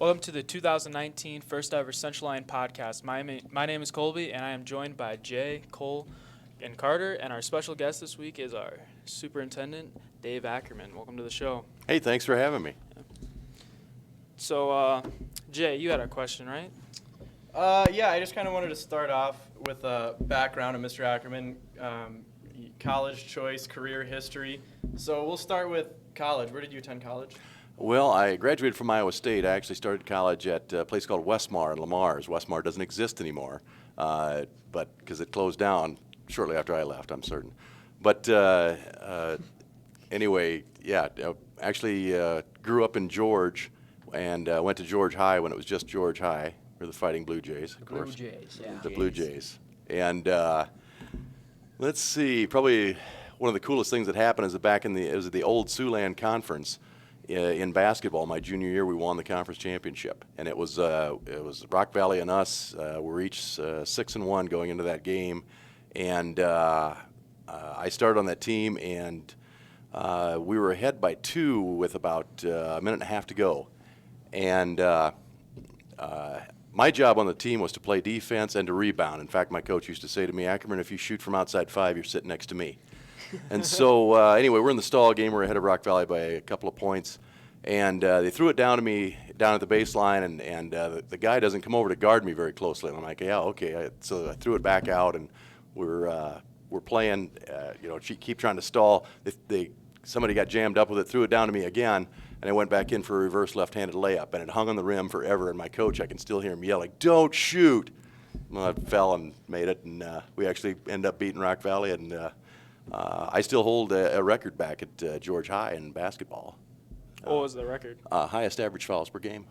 Welcome to the 2019 first ever Central Lyon podcast. My name is Colby, and I am joined by Jay, Cole, and Carter. And our special guest this week is our Superintendent Dave Ackerman. Welcome to the show. Hey, thanks for having me. So, Jay, you had a question, right? Yeah, I just kind of wanted to start off with a background of Mr. Ackerman, college choice, career history. So we'll start with college. Where did you attend college? Well, I graduated from Iowa State. I actually started college at a place called Westmar in Lamar's. Westmar doesn't exist anymore, but because it closed down shortly after I left, I'm certain. But anyway, yeah, actually grew up in George and went to George High when it was just George High. We're the Fighting Blue Jays, of course. Blue Jays, yeah. The Blue Jays. And let's see, probably one of the coolest things that happened is that it was the old Siouxland Conference in basketball. My junior year, we won the conference championship, and it was Rock Valley and us. We're each 6-1 going into that game, and I started on that team, and we were ahead by 2 with about a minute and a half to go, and my job on the team was to play defense and to rebound. In fact, my coach used to say to me, "Ackerman, if you shoot from outside 5, you're sitting next to me." And so anyway, we're in the stall game. We're ahead of Rock Valley by a couple of points. And they threw it down to me down at the baseline, and the guy doesn't come over to guard me very closely. And I'm like, yeah, okay. So I threw it back out, and we're playing, keep trying to stall. Somebody got jammed up with it, threw it down to me again, and I went back in for a reverse left-handed layup, and it hung on the rim forever. And my coach, I can still hear him yelling, "Don't shoot!" Well, I fell and made it, and we actually ended up beating Rock Valley, and I still hold a record back at George High in basketball. What was the record? Highest average fouls per game.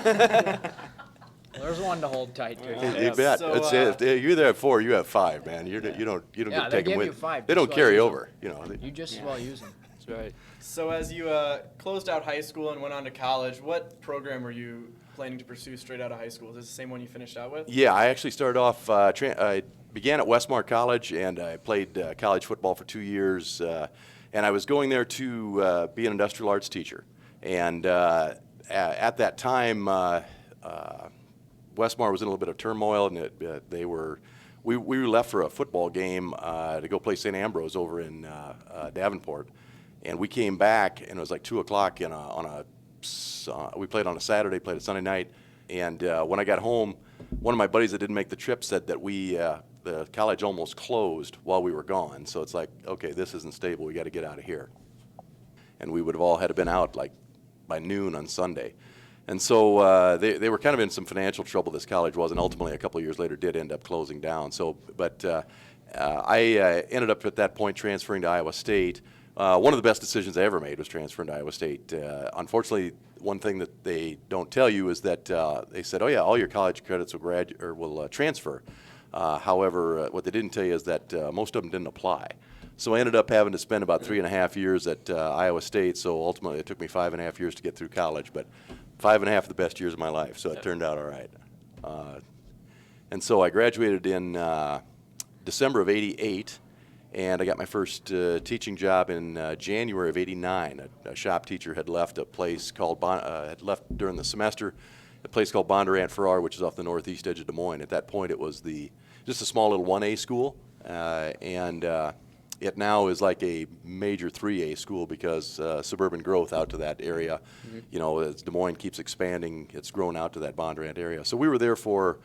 There's one to hold tight to. You bet. So, If you're there at 4, you have 5, man. You don't Yeah, get they taken give with. you 5 They just don't while carry you use over. You just as well use them. That's right. So as you closed out high school and went on to college, what program were you planning to pursue straight out of high school? Is this the same one you finished out with? Yeah, I actually started off. I began at Westmar College, and I played college football for 2 years. And I was going there to be an industrial arts teacher. And at that time, Westmar was in a little bit of turmoil, and we left for a football game to go play St. Ambrose over in Davenport, and we came back, and it was like 2 o'clock we played on a Saturday, played a Sunday night, and when I got home, one of my buddies that didn't make the trip said that the college almost closed while we were gone. So it's like, okay, this isn't stable. We got to get out of here, and we would have all had to been out like by noon on Sunday. And so they were kind of in some financial trouble, this college was, and ultimately a couple of years later did end up closing down. But I ended up at that point transferring to Iowa State. One of the best decisions I ever made was transferring to Iowa State. Unfortunately, one thing that they don't tell you is that they said, oh yeah, all your college credits will transfer. However, what they didn't tell you is that most of them didn't apply. So I ended up having to spend about 3.5 years at Iowa State, so ultimately it took me 5.5 years to get through college, but 5.5 of the best years of my life, so it turned out all right. And so I graduated in December of '88, and I got my first teaching job in January of '89. A shop teacher had left a place called, had left during the semester, a place called Bondurant Farrar, which is off the northeast edge of Des Moines. At that point, it was just a small little 1A school, and it now is like a major 3A school because suburban growth out to that area. Mm-hmm. As Des Moines keeps expanding, it's grown out to that Bondurant area. So we were there for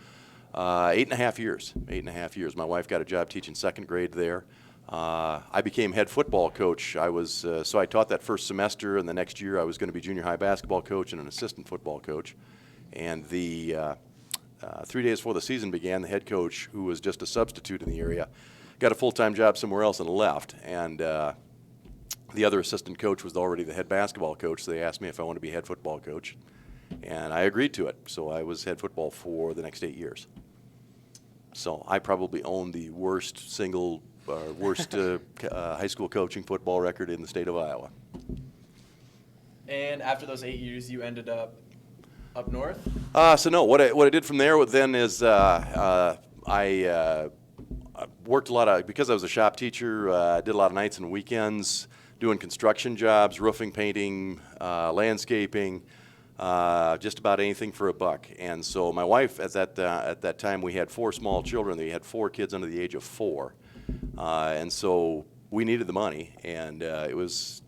8.5 years. 8.5 years. My wife got a job teaching second grade there. I became head football coach. So I taught that first semester, and the next year I was going to be junior high basketball coach and an assistant football coach. And the 3 days before the season began, the head coach, who was just a substitute in the area, got a full-time job somewhere else and left. And the other assistant coach was already the head basketball coach, so they asked me if I wanted to be head football coach. And I agreed to it. So I was head football for the next 8 years. So I probably own the worst high school coaching football record in the state of Iowa. And after those 8 years, you ended up north? So no, what I did from there then is I worked a lot because I was a shop teacher, did a lot of nights and weekends doing construction jobs, roofing, painting, landscaping. just about anything for a buck. And so my wife, at that time, we had 4 small children. We had 4 kids under the age of 4, and so we needed the money. And it was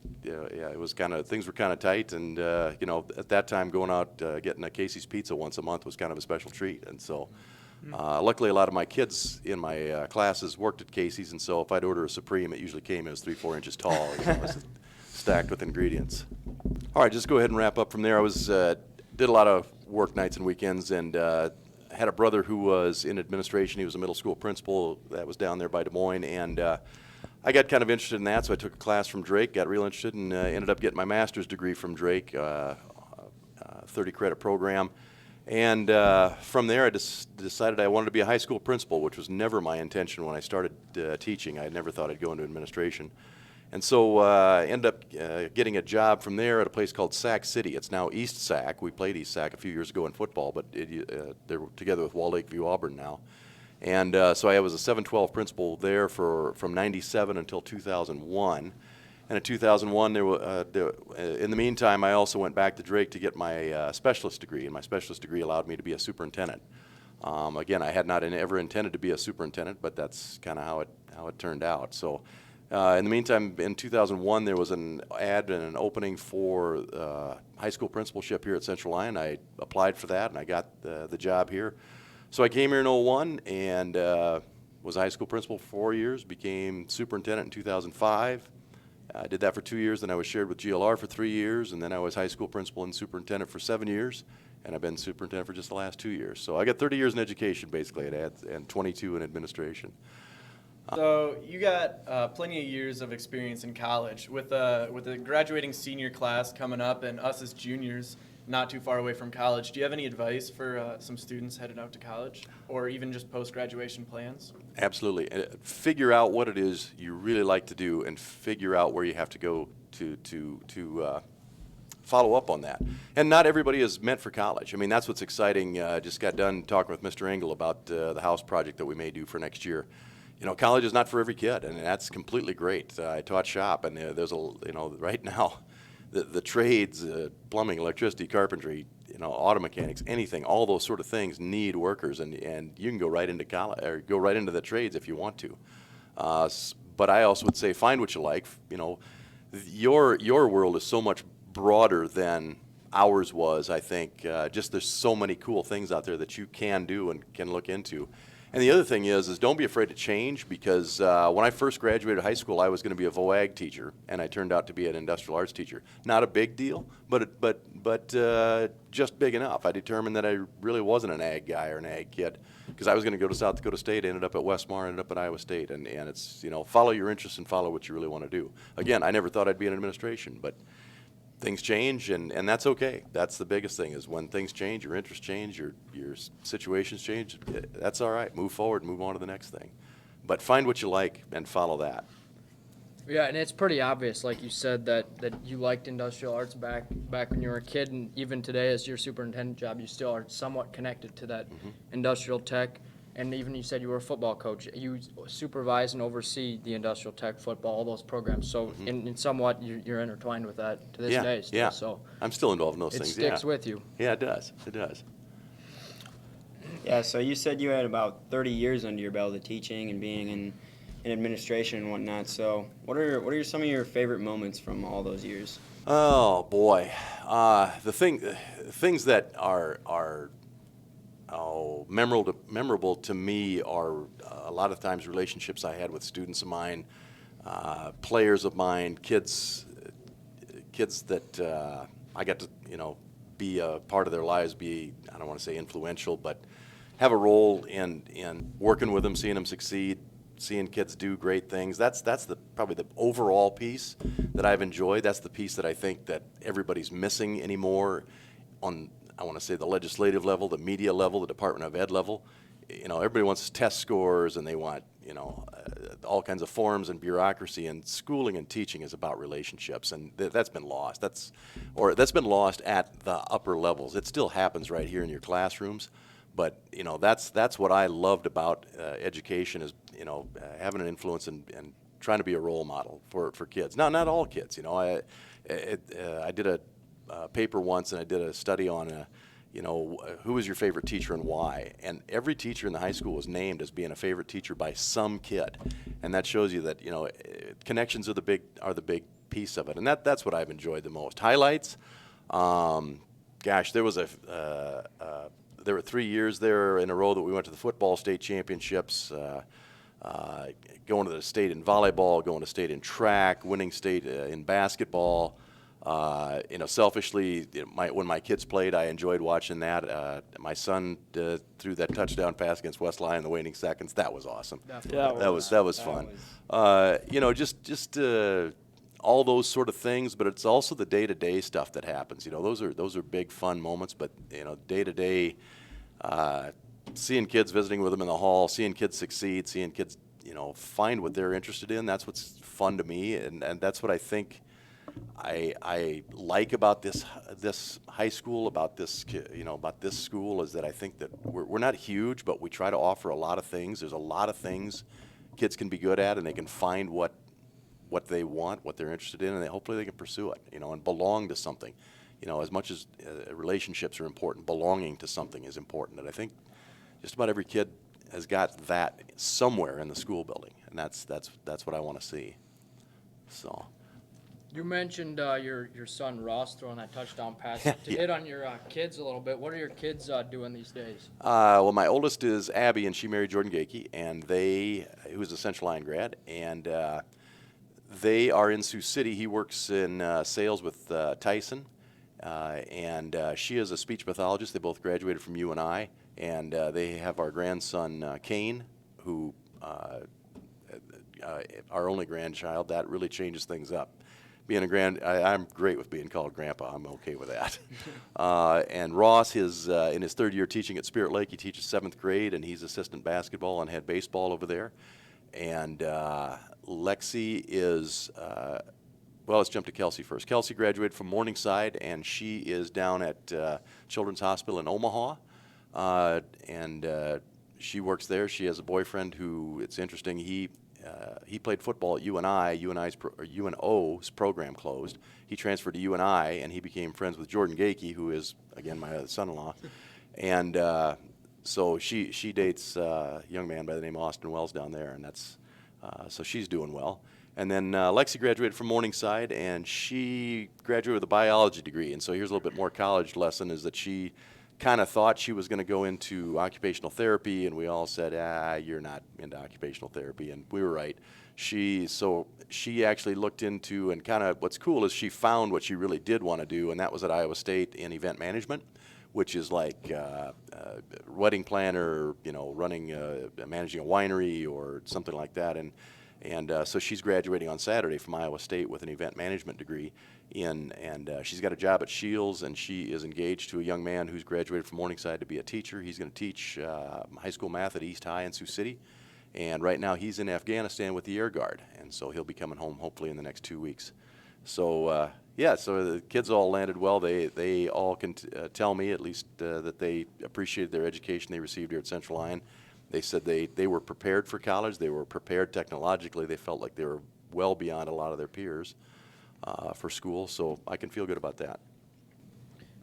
kind of, things were kind of tight. And at that time, going out getting a Casey's pizza once a month was kind of a special treat. And so. Luckily, a lot of my kids in my classes worked at Casey's, and so if I'd order a Supreme, it usually came as 3-4 inches tall, it was stacked with ingredients. All right, just go ahead and wrap up from there. I did a lot of work nights and weekends, and had a brother who was in administration. He was a middle school principal that was down there by Des Moines, and I got kind of interested in that, so I took a class from Drake, got real interested, and ended up getting my master's degree from Drake, 30-credit program. And from there, I decided I wanted to be a high school principal, which was never my intention when I started teaching. I never thought I'd go into administration. And so I ended up getting a job from there at a place called Sac City. It's now East Sac. We played East Sac a few years ago in football, but they're together with Wall Lakeview Auburn now. And so I was a 7-12 principal there from 97 until 2001. And in 2001, in the meantime, I also went back to Drake to get my specialist degree, and my specialist degree allowed me to be a superintendent. Again, I had not ever intended to be a superintendent, but that's kind of how it turned out. So, in the meantime, in 2001, there was an ad and an opening for high school principalship here at Central Lyon. I applied for that, and I got the job here. So I came here in 2001 and was a high school principal for 4 years, became superintendent in 2005. I did that for 2 years, then I was shared with GLR for 3 years, and then I was high school principal and superintendent for 7 years, and I've been superintendent for just the last 2 years. So I got 30 years in education, basically, and 22 in administration. So you got plenty of years of experience in college. With the graduating senior class coming up and us as juniors not too far away from college, do you have any advice for some students headed out to college or even just post-graduation plans? Absolutely. Figure out what it is you really like to do and figure out where you have to go to follow up on that. And not everybody is meant for college. I mean, that's what's exciting. Just got done talking with Mr. Engel about the house project that we may do for next year. College is not for every kid, and that's completely great. I taught shop, and there's right now, the trades, plumbing, electricity, carpentry, auto mechanics, anything, all those sort of things need workers, and you can go right into college or go right into the trades if you want to. But I also would say find what you like. Your world is so much broader than ours was. I think just there's so many cool things out there that you can do and can look into. And the other thing is don't be afraid to change, because when I first graduated high school, I was going to be a VOAG teacher, and I turned out to be an industrial arts teacher. Not a big deal, but just big enough. I determined that I really wasn't an ag guy or an ag kid, because I was going to go to South Dakota State, ended up at Westmar, ended up at Iowa State, and it's, follow your interests and follow what you really want to do. Again, I never thought I'd be in administration, but things change, and that's okay. That's the biggest thing, is when things change, your interests change, your situations change, that's all right. Move forward, move on to the next thing. But find what you like and follow that. Yeah, and it's pretty obvious, like you said, that you liked industrial arts back when you were a kid, and even today as your superintendent job, you still are somewhat connected to that industrial tech. And even you said you were a football coach. You supervise and oversee the industrial tech, football, all those programs. So in somewhat, you're intertwined with that to this day still. Yeah, so I'm still involved in those things. It sticks with you. Yeah, it does. It does. Yeah, so you said you had about 30 years under your belt of teaching and being in administration and whatnot. So what are some of your favorite moments from all those years? Oh, boy. The things that are memorable to me are a lot of times relationships I had with students of mine, players of mine, kids that I got to be a part of their lives, I don't want to say influential, but have a role in working with them, seeing them succeed, seeing kids do great things. That's probably the overall piece that I've enjoyed. That's the piece that I think that everybody's missing anymore on, I want to say, the legislative level, the media level, the Department of Ed level. Everybody wants test scores, and they want, all kinds of forms and bureaucracy, and schooling and teaching is about relationships, and that's been lost. That's been lost at the upper levels. It still happens right here in your classrooms, but, that's what I loved about education is, having an influence and trying to be a role model for kids. Now, not all kids, I did a paper once, and I did a study on who was your favorite teacher and why. And every teacher in the high school was named as being a favorite teacher by some kid, and that shows you that connections are the big piece of it, and that's what I've enjoyed the most. Highlights, there was there were 3 years there in a row that we went to the football state championships. Going to the state in volleyball, going to state in track, winning state in basketball. Selfishly, when my kids played, I enjoyed watching that. My son threw that touchdown pass against West Lyon in the waning seconds. That was awesome. That was fun. Just all those sort of things, but it's also the day-to-day stuff that happens. Those are big fun moments, but day-to-day, seeing kids, visiting with them in the hall, seeing kids succeed, seeing kids find what they're interested in. That's what's fun to me, and that's what I think I like about this high school, about this school, is that I think that we're not huge, but we try to offer a lot of things. There's a lot of things kids can be good at, and they can find what they want, what they're interested in, and hopefully they can pursue it, and belong to something. As much as relationships are important, belonging to something is important, and I think just about every kid has got that somewhere in the school building, and that's what I want to see. So. You mentioned your son Ross throwing that touchdown pass. To hit on your kids a little bit, what are your kids doing these days? Well, my oldest is Abby, and she married Jordan Gakey, and who was a Central Lyon grad, and they are in Sioux City. He works in sales with Tyson, and she is a speech pathologist. They both graduated from UNI, and they have our grandson Kane, who our only grandchild. That really changes things up. I'm great with being called Grandpa. I'm okay with that. And Ross is in his third year teaching at Spirit Lake. He teaches 7th grade, and he's assistant basketball and head baseball over there. And Lexi is, let's jump to Kelsey first. Kelsey graduated from Morningside, and she is down at Children's Hospital in Omaha. And she works there. She has a boyfriend who, it's interesting, he played football at UNI. UNO's program closed. He transferred to UNI, and he became friends with Jordan Gakey, who is, again, my other son-in-law. And so she dates a young man by the name of Austin Wells down there, and so she's doing well. And then Lexi graduated from Morningside, and she graduated with a biology degree. And so here's a little bit more college lesson, is that she kind of thought she was going to go into occupational therapy, and we all said, you're not into occupational therapy, and we were right. She actually looked into, and kind of what's cool is she found what she really did want to do, and that was at Iowa State in event management, which is like wedding planner, managing a winery or something like that, and so she's graduating on Saturday from Iowa State with an event management degree. And she's got a job at Shields, and she is engaged to a young man who's graduated from Morningside to be a teacher. He's going to teach high school math at East High in Sioux City, and right now he's in Afghanistan with the Air Guard, and so he'll be coming home hopefully in the next 2 weeks. So so the kids all landed well. They all can tell me at least that they appreciated their education they received here at Central Lyon. They said they were prepared for college. They were prepared technologically. They felt like they were well beyond a lot of their peers for school, so I can feel good about that.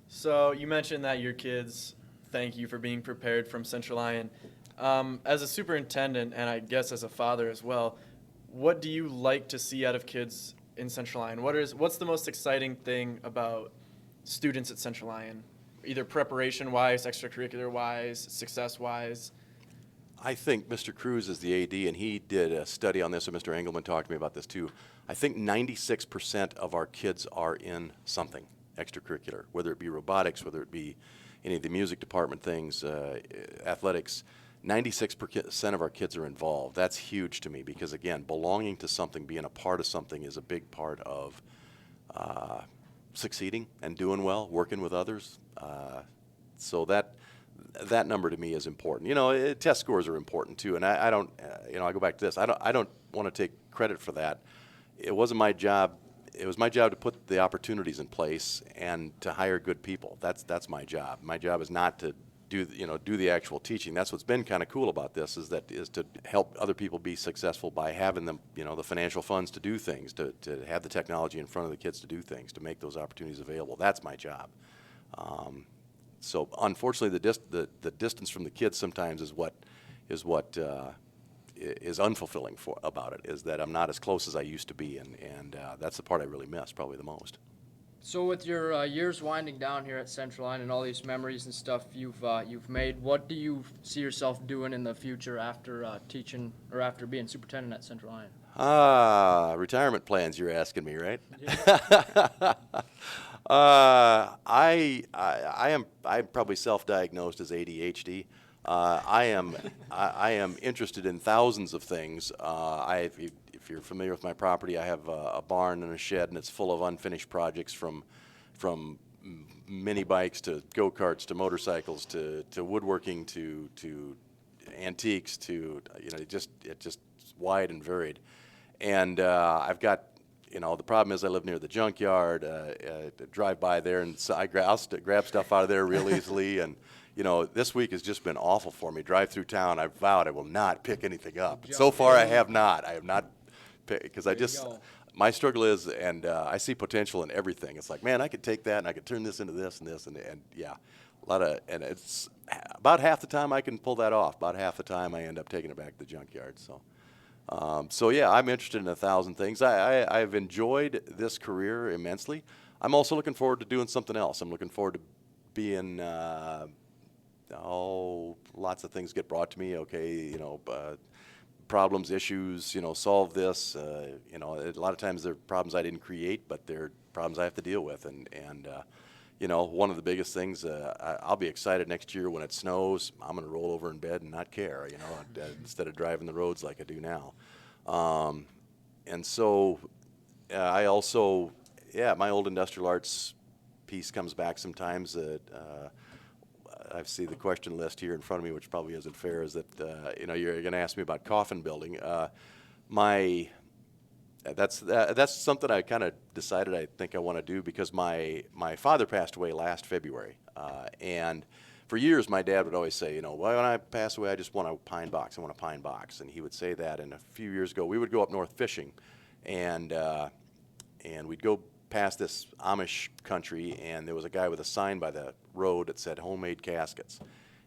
So you mentioned that your kids thank you for being prepared from Central Lyon. As a superintendent, and I guess as a father as well, what do you like to see out of kids in Central Lyon? What's the most exciting thing about students at Central Lyon, either preparation-wise, extracurricular-wise, success-wise? I think Mr. Cruz is the AD, and he did a study on this, and Mr. Engelman talked to me about this too. I think 96% of our kids are in something extracurricular, whether it be robotics, whether it be any of the music department things, athletics. 96% of our kids are involved. That's huge to me because, again, belonging to something, being a part of something is a big part of succeeding and doing well, working with others. So that number to me is important. Test scores are important too, and I don't, I go back to this. I don't want to take credit for that. It wasn't my job. It was my job to put the opportunities in place and to hire good people. That's my job. My job is not to do the actual teaching. That's what's been kind of cool about this is to help other people be successful by having them, the financial funds to do things, to have the technology in front of the kids to do things, to make those opportunities available. That's my job. So unfortunately, the distance from the kids sometimes is what is unfulfilling about it, is that I'm not as close as I used to be, and that's the part I really miss probably the most. So with your years winding down here at Central Lyon and all these memories and stuff you've made, what do you see yourself doing in the future after teaching or after being superintendent at Central Lyon? Retirement plans, you're asking me, right? Yeah. I'm probably self-diagnosed as ADHD. I am interested in thousands of things. If you're familiar with my property, I have a barn and a shed, and it's full of unfinished projects from mini bikes to go-karts to motorcycles to woodworking to antiques to it's just wide and varied. And I've got the problem is I live near the junkyard. Drive by there and so I'll grab stuff out of there real easily. And this week has just been awful for me. Drive through town. I've vowed I will not pick anything up. So far, I have not. I have not picked because my struggle is, and I see potential in everything. It's like, man, I could take that and I could turn this into this and this and yeah, and it's about half the time I can pull that off. About half the time I end up taking it back to the junkyard. So yeah, I'm interested in 1,000 things. I've enjoyed this career immensely. I'm also looking forward to doing something else. I'm looking forward to being lots of things get brought to me. Okay, problems, issues, solve this. A lot of times they're problems I didn't create, but they're problems I have to deal with. And one of the biggest things, I'll be excited next year when it snows. I'm going to roll over in bed and not care, instead of driving the roads like I do now. And so I also, my old industrial arts piece comes back sometimes. I see the question list here in front of me, which probably isn't fair, is that, you're going to ask me about coffin building. That's something I kind of decided I think I want to do because my father passed away last February. And for years, my dad would always say, well, when I pass away, I just want a pine box. I want a pine box. And he would say that. And a few years ago, we would go up north fishing. And we'd go past this Amish country, and there was a guy with a sign by the road that said homemade caskets.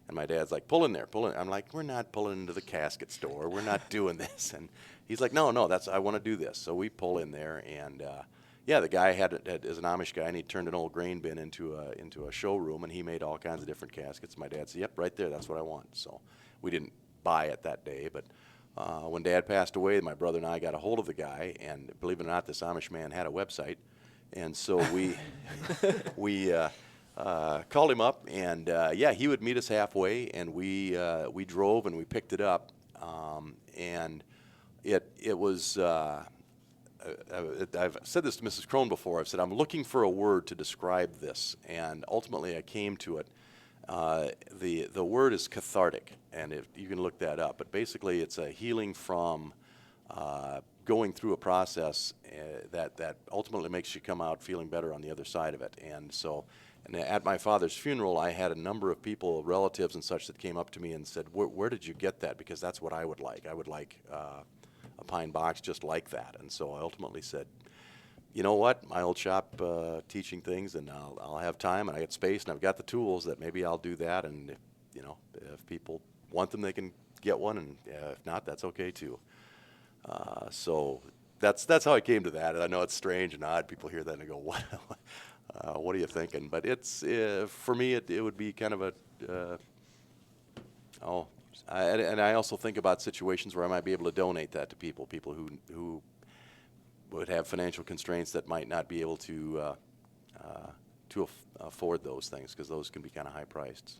And my dad's like, pull in there, pull in. I'm like, we're not pulling into the casket store. We're not doing this. And he's like, no, I want to do this. So we pull in there, and the guy is an Amish guy, and he turned an old grain bin into a showroom, and he made all kinds of different caskets. My dad said, yep, right there, that's what I want. So we didn't buy it that day, but when Dad passed away, my brother and I got a hold of the guy, and believe it or not, this Amish man had a website. And so we called him up, and he would meet us halfway, and we drove and we picked it up, and it was. I've said this to Mrs. Crone before. I've said I'm looking for a word to describe this, and ultimately I came to it. The word is cathartic, and you can look that up. But basically, it's a healing from going through a process that ultimately makes you come out feeling better on the other side of it. And so, at my father's funeral, I had a number of people, relatives and such, that came up to me and said, where did you get that? Because that's what I would like. I would like a pine box just like that. And so I ultimately said, you know what, my old shop teaching things, and I'll have time, and I got space, and I've got the tools that maybe I'll do that. And if people want them, they can get one, and if not, that's okay too. So that's how I came to that. And I know it's strange and odd. People hear that and they go, what are you thinking? But it's for me, it would be kind of and I also think about situations where I might be able to donate that to people who would have financial constraints that might not be able to afford those things, because those can be kind of high priced.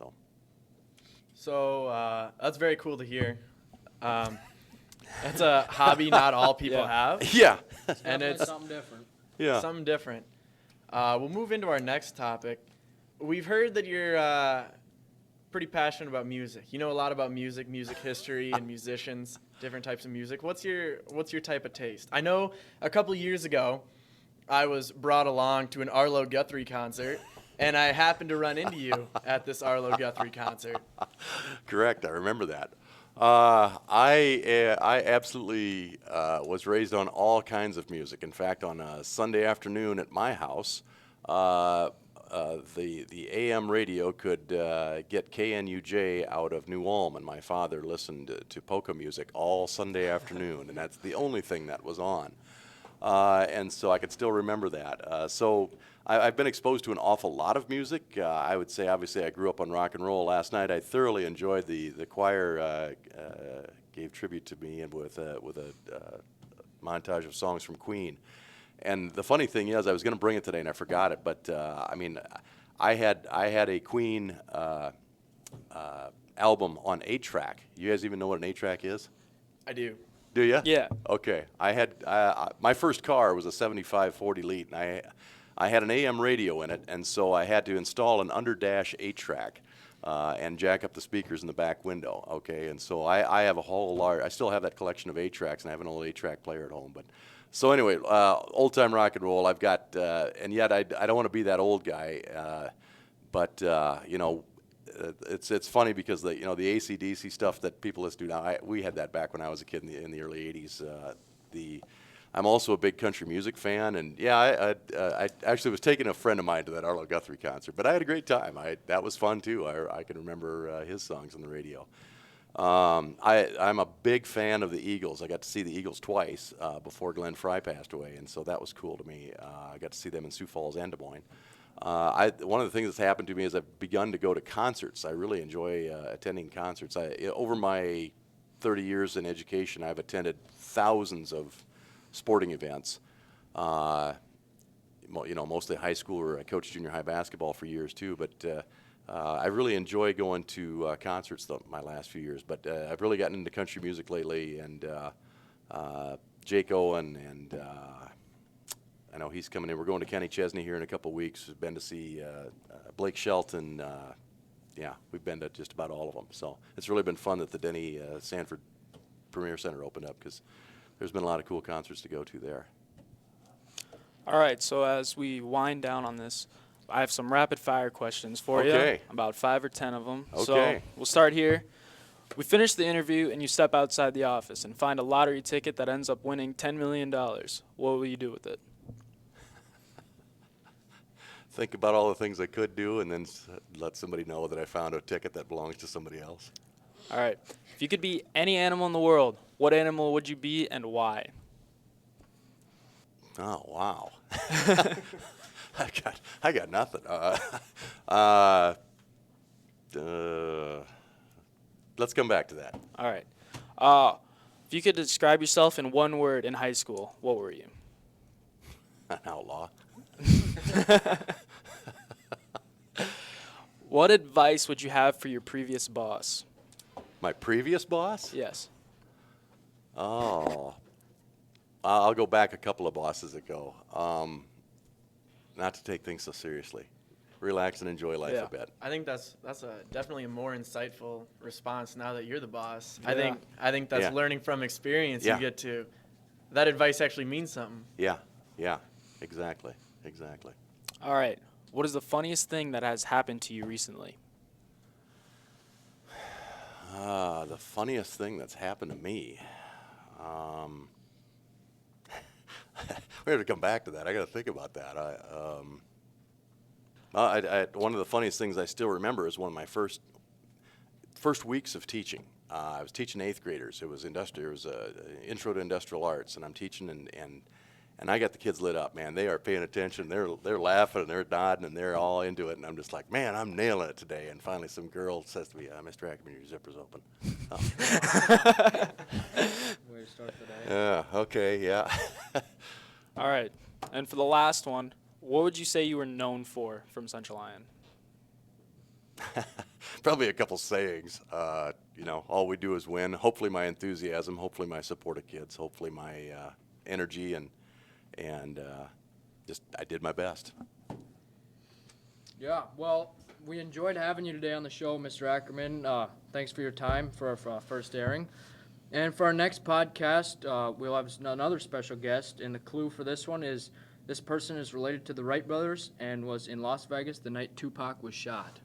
So that's very cool to hear. That's a hobby not all people have. Yeah. And it's something different. Yeah. Something different. We'll move into our next topic. We've heard that you're pretty passionate about music. You know a lot about music history, and musicians, different types of music. What's your type of taste? I know a couple years ago, I was brought along to an Arlo Guthrie concert, and I happened to run into you at this Arlo Guthrie concert. Correct. I remember that. I absolutely was raised on all kinds of music. In fact, on a Sunday afternoon at my house, the AM radio could get KNUJ out of New Ulm, and my father listened to polka music all Sunday afternoon, and that's the only thing that was on. And so I could still remember that. So I've been exposed to an awful lot of music. I would say, obviously, I grew up on rock and roll. Last night, I thoroughly enjoyed the choir gave tribute to me and with a montage of songs from Queen. And the funny thing is, I was going to bring it today and I forgot it. But I mean, I had a Queen album on 8-track. You guys even know what an 8-track is? I do. Do you? Yeah. Okay. I had my first car was a 75 Ford Elite, and I had an AM radio in it, and so I had to install an underdash 8-track and jack up the speakers in the back window. Okay, and so I have a whole large. I still have that collection of 8-tracks, and I have an old 8-track player at home. But so anyway, old time rock and roll. I've got, and yet I don't want to be that old guy, but you know. It's funny because the AC/DC stuff that people listen to now, we had that back when I was a kid in the early '80s. I'm also a big country music fan, and yeah, I actually was taking a friend of mine to that Arlo Guthrie concert, but I had a great time. That was fun too. I can remember his songs on the radio. I'm a big fan of the Eagles. I got to see the Eagles twice before Glenn Frey passed away, and so that was cool to me. I got to see them in Sioux Falls and Des Moines. One of the things that's happened to me is I've begun to go to concerts. I really enjoy attending concerts. Over my 30 years in education, I've attended thousands of sporting events. Mostly high school, or I coached junior high basketball for years too. But I really enjoy going to concerts my last few years. But I've really gotten into country music lately, and Jake Owen and I know he's coming in. We're going to Kenny Chesney here in a couple of weeks. We've been to see Blake Shelton. We've been to just about all of them. So it's really been fun that the Denny Sanford Premier Center opened up, because there's been a lot of cool concerts to go to there. All right, so as we wind down on this, I have some rapid fire questions for you, about 5 or 10 of them. Okay. So we'll start here. We finish the interview and you step outside the office and find a lottery ticket that ends up winning $10 million. What will you do with it? Think about all the things I could do, and then let somebody know that I found a ticket that belongs to somebody else. All right. If you could be any animal in the world, what animal would you be and why? Oh, wow. I got nothing. Let's come back to that. All right. If you could describe yourself in one word in high school, what were you? An outlaw. What advice would you have for your previous boss? My previous boss? Yes. Oh. I'll go back a couple of bosses ago. Not to take things so seriously. Relax and enjoy life a bit. I think that's definitely a more insightful response now that you're the boss. Yeah. I think that's learning from experience. Yeah. You get to that advice actually means something. Yeah, exactly. All right. What is the funniest thing that has happened to you recently? The funniest thing that's happened to me. We have to come back to that. I got to think about that. One of the funniest things I still remember is one of my first weeks of teaching. I was teaching 8th graders. It was industrial. It was intro to industrial arts, and I'm teaching, and I got the kids lit up. Man, they are paying attention. They're laughing and they're nodding and they're all into it. And I'm just like, man, I'm nailing it today. And finally, some girl says to me, "Mr. Ackerman, your zipper's open." Oh. Way to start the day. Yeah. Okay. Yeah. All right. And for the last one, what would you say you were known for from Central Lyon? Probably a couple sayings. All we do is win. Hopefully my enthusiasm. Hopefully my support of kids. Hopefully my energy and just I did my best. Yeah, well, we enjoyed having you today on the show, Mr. Ackerman. Thanks for your time for our first airing. And for our next podcast, we'll have another special guest, and the clue for this one is This person is related to the Wright brothers and was in Las Vegas the night Tupac was shot.